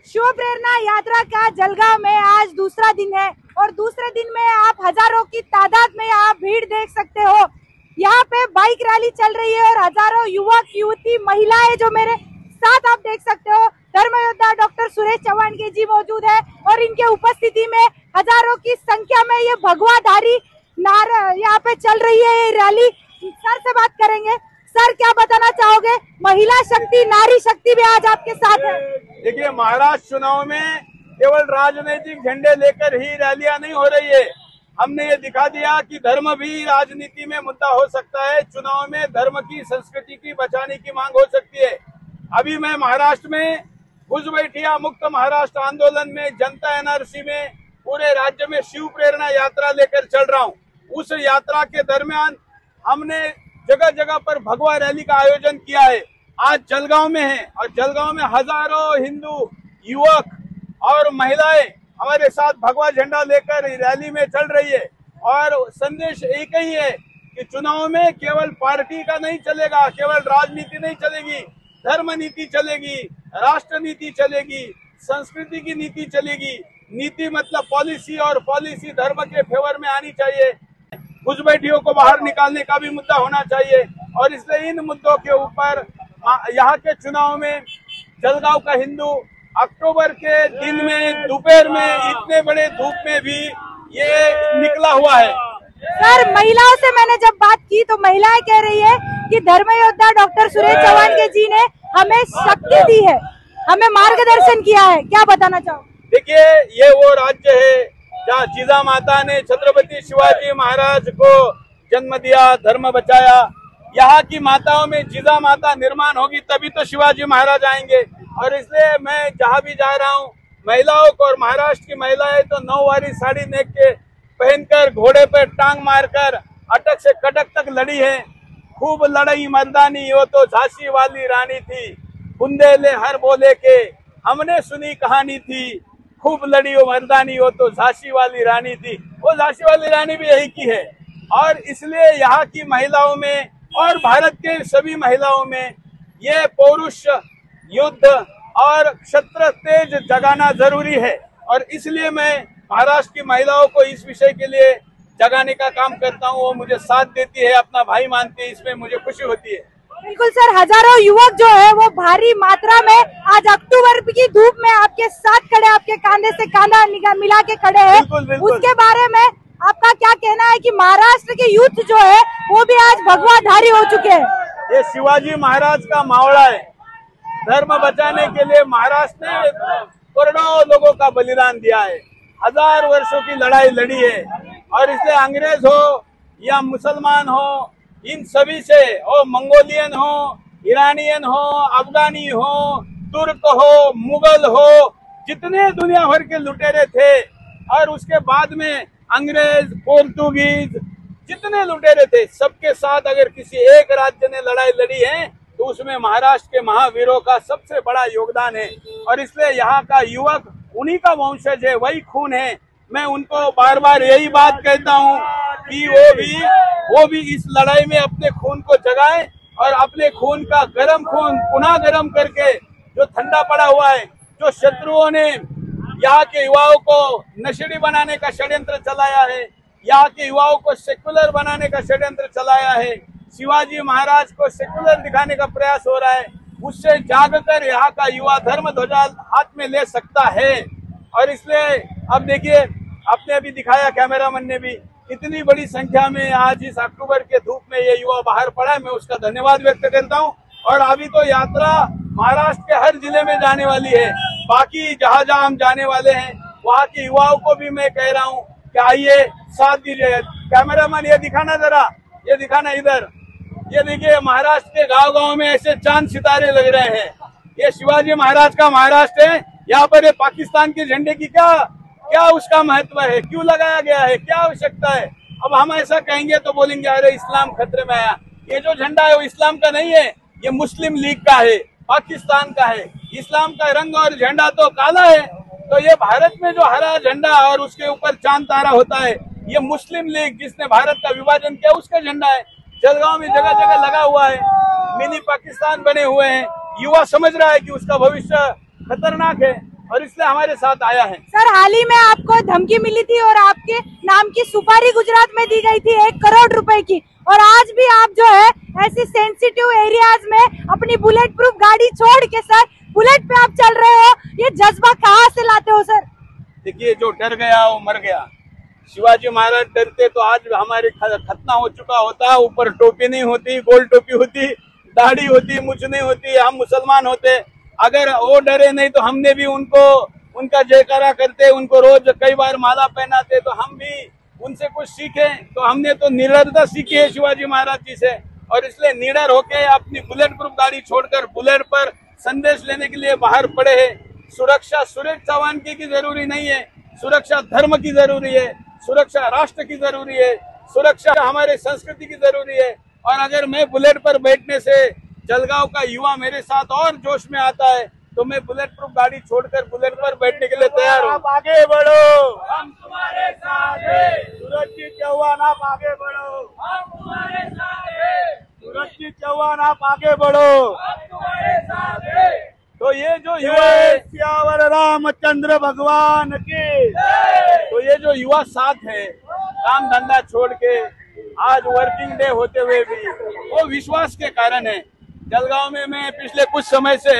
शिव प्रेरणा यात्रा का जलगांव में आज दूसरा दिन है और दूसरे दिन में आप हजारों की तादाद में आप भीड़ देख सकते हो। यहाँ पे बाइक रैली चल रही है और हजारों युवक युवती महिलाएं जो मेरे साथ आप देख सकते हो। धर्म योद्धा डॉक्टर सुरेश चौहान के जी मौजूद है और इनके उपस्थिति में हजारों की संख्या में ये भगवाधारी नारा यहाँ पे चल रही है ये रैली। सर से बात करेंगे। सर, क्या बताना चाहोगे? महिला शक्ति, नारी शक्ति भी आज आपके साथ है। देखिए, महाराष्ट्र चुनाव में केवल राजनीतिक झंडे लेकर ही रैलियां नहीं हो रही है। हमने ये दिखा दिया कि धर्म भी राजनीति में मुद्दा हो सकता है। चुनाव में धर्म की, संस्कृति की बचाने की मांग हो सकती है। अभी मैं महाराष्ट्र में घुसपैठिया मुक्त महाराष्ट्र आंदोलन में, जनता एनआरसी में, पूरे राज्य में शिव प्रेरणा यात्रा लेकर चल रहा हूँ। उस यात्रा के दरमियान हमने जगह जगह पर भगवा रैली का आयोजन किया है। आज जलगांव में है और जलगांव में हजारों हिंदू युवक और महिलाएं हमारे साथ भगवा झंडा लेकर रैली में चल रही है। और संदेश एक ही है कि चुनाव में केवल पार्टी का नहीं चलेगा, केवल राजनीति नहीं चलेगी, धर्म नीति चलेगी, राष्ट्र नीति चलेगी, संस्कृति की नीति चलेगी। नीति मतलब पॉलिसी, और पॉलिसी धर्म के फेवर में आनी चाहिए। घुसपैठियों को बाहर निकालने का भी मुद्दा होना चाहिए। और इसलिए इन मुद्दों के ऊपर यहाँ के चुनाव में जलगांव का हिंदू अक्टूबर के दिन में दोपहर में इतने बड़े धूप में भी ये निकला हुआ है। सर, महिलाओं से मैंने जब बात की तो महिलाएं कह रही है कि धर्म योद्धा डॉक्टर सुरेश चौहान के जी ने हमें शक्ति दी है, हमें मार्गदर्शन किया है। क्या बताना चाहो? देखिए, ये वो राज्य है जहाँ जिजा माता ने छत्रपति शिवाजी महाराज को जन्म दिया, धर्म बचाया। यहाँ की माताओं में जिजा माता निर्माण होगी तभी तो शिवाजी महाराज आएंगे। और इसलिए मैं जहाँ भी जा रहा हूँ, महिलाओं को, और महाराष्ट्र की महिलाएं तो नौवारी साड़ी नेक के पहनकर, घोड़े पर टांग मारकर अटक से कटक तक लड़ी है। खूब लड़ाई मर्दानी, वो तो झांसी वाली रानी थी, बुंदेले हर बोले के हमने सुनी कहानी थी। खूब लड़ी वो मर्दानी, वो तो झांसी वाली रानी थी। वो झांसी वाली रानी भी यही की है। और इसलिए यहाँ की महिलाओं में और भारत के सभी महिलाओं में ये पौरुष, युद्ध और क्षत्र तेज जगाना जरूरी है। और इसलिए मैं महाराष्ट्र की महिलाओं को इस विषय के लिए जगाने का काम करता हूँ। वो मुझे साथ देती है, अपना भाई मानती है, इसमें मुझे खुशी होती है। बिल्कुल सर, हजारों युवक जो है वो भारी मात्रा में आज अक्टूबर की धूप में आपके साथ खड़े, आपके कंधे से कंधा मिला के खड़े हैं। उसके बारे में आपका क्या कहना है कि महाराष्ट्र के यूथ जो है वो भी आज भगवाधारी हो चुके हैं? ये शिवाजी महाराज का मावड़ा है। धर्म बचाने के लिए महाराष्ट्र ने करोड़ों लोगों का बलिदान दिया है, 1000 वर्षों की लड़ाई लड़ी है। और इसलिए अंग्रेज हो या मुसलमान हो, इन सभी से, हो मंगोलियन हो, ईरानियन हो, अफगानी हो, तुर्क हो, मुगल हो, जितने दुनिया भर के लुटेरे थे, और उसके बाद में अंग्रेज, पोर्तुगीज, जितने लुटेरे थे, सबके साथ अगर किसी एक राज्य ने लड़ाई लड़ी है तो उसमें महाराष्ट्र के महावीरों का सबसे बड़ा योगदान है। और इसलिए यहाँ का युवक उन्हीं का वंशज है, वही खून है। मैं उनको बार बार यही बात कहता हूँ कि वो भी इस लड़ाई में अपने खून को जगाएं और अपने खून का गर्म खून पुनः गर्म करके, जो ठंडा पड़ा हुआ है, जो शत्रुओं ने यहाँ के युवाओं को नशेड़ी बनाने का षड्यंत्र चलाया है, यहाँ के युवाओं को सेक्युलर बनाने का षड्यंत्र चलाया है, शिवाजी महाराज को सेक्युलर दिखाने का प्रयास हो रहा है, उससे जागकर यहाँ का युवा धर्म ध्वजा हाथ में ले सकता है। और इसलिए अब देखिए, आपने अभी दिखाया, कैमरामैन ने भी, इतनी बड़ी संख्या में आज इस अक्टूबर के धूप में ये युवा बाहर पड़ा है। मैं उसका धन्यवाद व्यक्त करता हूँ। और अभी तो यात्रा महाराष्ट्र के हर जिले में जाने वाली है। बाकी जहाँ जहाँ हम जाने वाले हैं, वहाँ के युवाओं को भी मैं कह रहा हूँ कि आइए, साथ दीजिए। कैमरामैन ये दिखाना जरा, ये दिखाना इधर, ये देखिए, महाराष्ट्र के गाँव गाँव में ऐसे चांद सितारे लग रहे हैं। ये शिवाजी महाराज का महाराष्ट्र है। यहाँ पर ये पाकिस्तान के झंडे की क्या उसका महत्व है, क्यों लगाया गया है, क्या आवश्यकता है? अब हम ऐसा कहेंगे तो बोलेंगे अरे इस्लाम खतरे में आया। ये जो झंडा है वो इस्लाम का नहीं है, ये मुस्लिम लीग का है, पाकिस्तान का है। इस्लाम का रंग और झंडा तो काला है, तो ये भारत में जो हरा झंडा और उसके ऊपर चांद तारा होता है, ये मुस्लिम लीग जिसने भारत का विभाजन किया उसका झंडा है। जलगांव में जगह जगह लगा हुआ है, मिनी पाकिस्तान बने हुए हैं। युवा समझ रहा है कि उसका भविष्य खतरनाक है। और इसलिए हमारे साथ आया है। सर, हाल ही में आपको धमकी मिली थी और आपके नाम की सुपारी गुजरात में दी गई थी 1 करोड़ रुपए की, और आज भी आप जो है ऐसी सेंसिटिव एरियाज में अपनी बुलेट प्रूफ गाड़ी छोड़ के सर बुलेट पे आप चल रहे हो, ये जज्बा कहाँ से लाते हो सर? देखिए, जो डर गया वो मर गया। शिवाजी महाराज डरते तो आज हमारे खतना हो चुका होता। ऊपर टोपी नहीं होती, गोल टोपी होती, दाढ़ी होती, मुछ नहीं होती, हम मुसलमान होते। अगर वो डरे नहीं तो हमने भी उनका जयकारा करते, उनको रोज कई बार माला पहनाते, तो हम भी उनसे कुछ सीखे। तो हमने तो निडरता सीखी है शिवाजी महाराज जी से, और इसलिए निडर होके अपनी बुलेट प्रूफ गाड़ी छोड़कर बुलेट पर संदेश लेने के लिए बाहर पड़े हैं। सुरक्षा सुरेश चौहान की जरूरी नहीं है, सुरक्षा धर्म की जरूरी है, सुरक्षा राष्ट्र की जरूरी है, सुरक्षा हमारे संस्कृति की जरूरी है। और अगर मैं बुलेट पर बैठने से जलगांव का युवा मेरे साथ और जोश में आता है तो मैं बुलेट प्रूफ गाड़ी छोड़कर बुलेट पर बैठने के लिए तैयार हूँ। आप आगे बढ़ो, हम तुम्हारे साथ हैं। सूरज चौहान आप आगे बढ़ो, हम तुम्हारे साथ हैं। सूरज चौहान आप आगे बढ़ो, हम तुम्हारे साथ हैं। तो ये जो युवा है, सियावर रामचंद्र भगवान की, तो ये जो युवा साथ है, काम धंधा छोड़ के आज वर्किंग डे होते हुए भी वो विश्वास के कारण है। जलगांव में मैं पिछले कुछ समय से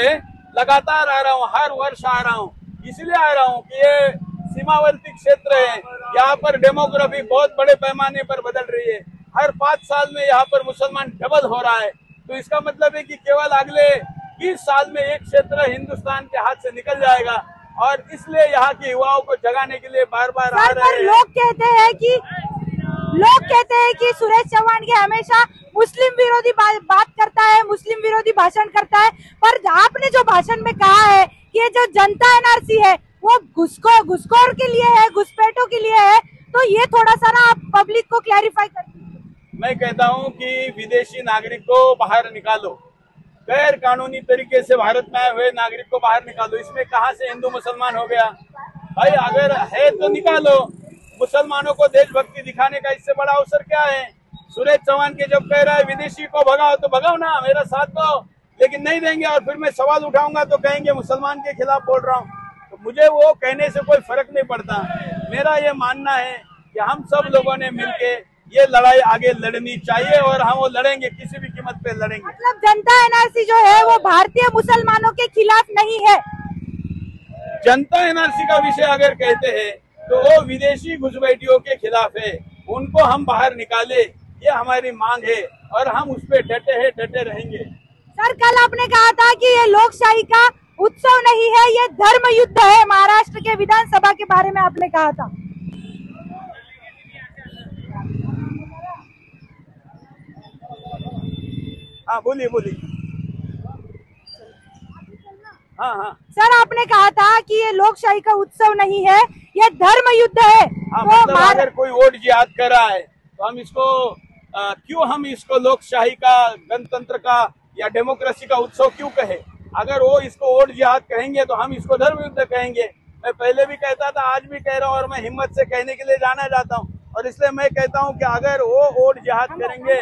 लगातार आ रहा हूँ, हर वर्ष आ रहा हूँ। इसलिए आ रहा हूँ कि ये सीमावर्ती क्षेत्र है, यहाँ पर डेमोग्राफी बहुत बड़े पैमाने पर बदल रही है। हर 5 साल में यहाँ पर मुसलमान डबल हो रहा है। तो इसका मतलब है कि केवल अगले 20 साल में एक क्षेत्र हिंदुस्तान के हाथ से निकल जाएगा, और इसलिए यहाँ के युवाओं को जगाने के लिए बार बार आ रहे हैं। लोग कहते हैं कि सुरेश चौहान के हमेशा मुस्लिम विरोधी बात करता है, मुस्लिम विरोधी भाषण करता है, पर आपने जो भाषण में कहा है कि ये जो जनता एनआरसी है वो घुसखोर के लिए है, घुसपैठों के लिए है, तो ये थोड़ा सा ना आप पब्लिक को क्लैरिफाई कर दीजिए। मैं कहता हूँ कि विदेशी नागरिक को बाहर निकालो, गैर कानूनी तरीके से भारत में आए हुए नागरिक को बाहर निकालो। इसमें कहाँ से हिंदू मुसलमान हो गया भाई? अगर है तो निकालो। मुसलमानों को देशभक्ति दिखाने का इससे बड़ा अवसर क्या है? सुरेश चौहान के जब कह रहा है विदेशी को भगाओ, तो भगाओ ना, मेरा साथ दो, लेकिन नहीं देंगे। और फिर मैं सवाल उठाऊंगा तो कहेंगे मुसलमान के खिलाफ बोल रहा हूँ। तो मुझे वो कहने से कोई फर्क नहीं पड़ता। मेरा ये मानना है कि हम सब लोगों ने मिलके ये लड़ाई आगे लड़नी चाहिए, और हम वो लड़ेंगे, किसी भी कीमत पे लड़ेंगे। मतलब जनता एनआरसी जो है वो भारतीय मुसलमानों के खिलाफ नहीं है। जनता एनआरसी का विषय अगर कहते हैं तो वो विदेशी घुसपैठियों के खिलाफ है, उनको हम बाहर निकाले, ये हमारी मांग है, और हम उस पर डटे रहेंगे। सर, कल आपने कहा था कि ये लोकशाही का उत्सव नहीं है, ये धर्म युद्ध है। महाराष्ट्र के विधानसभा के बारे में आपने कहा था। हाँ, बोलिए। हाँ। सर, आपने कहा था कि ये लोकशाही का उत्सव नहीं है, ये धर्म युद्ध है। हाँ, मतलब अगर कोई वोट जिहाद कर रहा है तो हम इसको लोकशाही का, गणतंत्र का या डेमोक्रेसी का उत्सव क्यों कहे? अगर वो इसको वोट जिहाद कहेंगे तो हम इसको धर्म युद्ध कहेंगे। मैं पहले भी कहता था, आज भी कह रहा हूँ, और मैं हिम्मत से कहने के लिए जाना चाहता हूँ। और इसलिए मैं कहता हूँ कि अगर वो वोट जिहाद करेंगे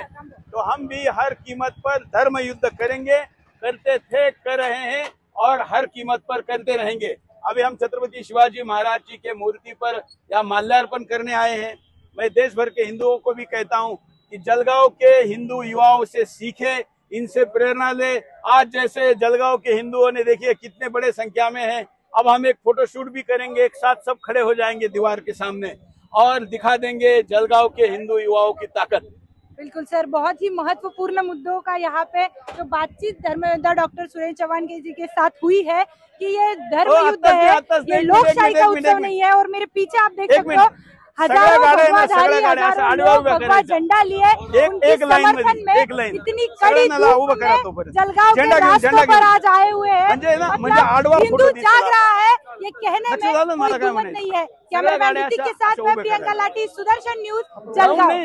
तो हम भी हर कीमत पर धर्म युद्ध करेंगे, करते थे, कर रहे हैं, और हर कीमत पर करते रहेंगे। अभी हम छत्रपति शिवाजी महाराज जी के मूर्ति पर या माल्यार्पण करने आए हैं। मैं देश भर के हिंदुओं को भी कहता हूं कि जलगांव के हिंदू युवाओं से सीखे, इनसे प्रेरणा ले। आज जैसे जलगांव के हिंदुओं ने देखिए कितने बड़े संख्या में हैं। अब हम एक फोटोशूट भी करेंगे, एक साथ सब खड़े हो जाएंगे दीवार के सामने और दिखा देंगे जलगांव के हिंदू युवाओं की ताकत। बिल्कुल सर, बहुत ही महत्वपूर्ण मुद्दों का यहाँ पे जो बातचीत धर्मयोद्धा डॉक्टर सुरेश चौहान जी के साथ हुई है कि ये धर्म युद्ध है, ये लोकशाही का उत्सव नहीं है। और मेरे पीछे आप देख सकते हो हजारों भगवा झंडा लिए उनके समर्थन में इतनी कड़ी धूप में जलगांव के रास्तों पर आज आए हुए हैं। मतलब हिंदू जाग रहा है, ये कहने में कोई दुमत नहीं है। कैमरामैन ऋतिक के साथ मैं प्रियंका लाठी, सुदर्शन न्यूज, जलगांव।